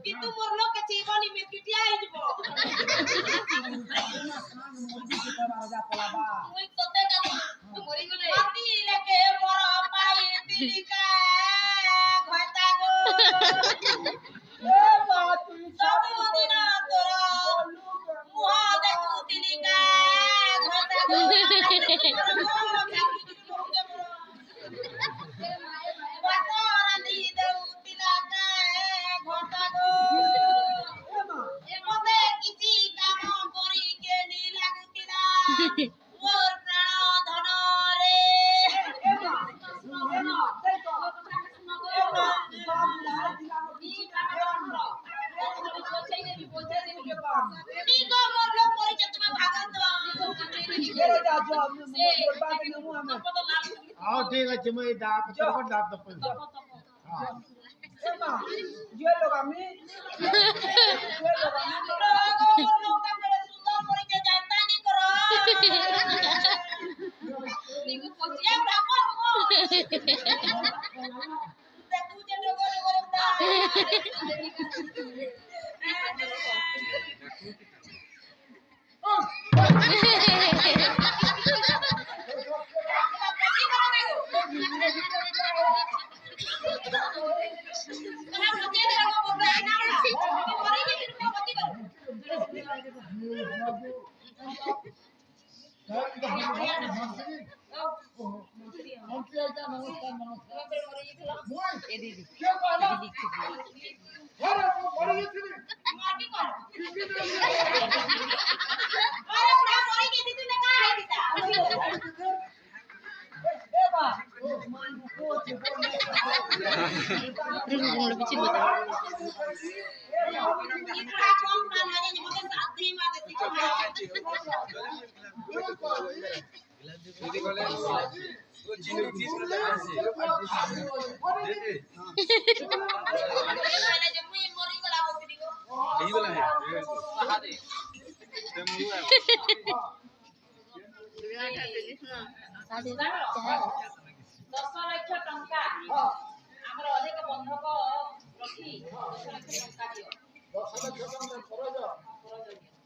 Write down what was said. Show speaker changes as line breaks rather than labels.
କିନ୍ତୁ ମୋର ଲୋକ ଚିବନି ମିର୍କିଟିଆ ହେଇଯିବ ମୁଇ ତତେ ମରି ଗଲେ ମାଟି ଲେକେ ମୋର ପାଇ ତିଲିକା ଘଟା ଗো ଏ ବାତି ସବୁ ଦିନ ତୋର ମୁହ ଦେଖୁ ତିଲିକା ଘଟା ଗো मोर प्राण धन रे
ठीक है मैं डाक ये लोग हमें दस लाख टंका आमर अधिक बंधक रखी 10 लाख टंका दियो 10 लाख टंका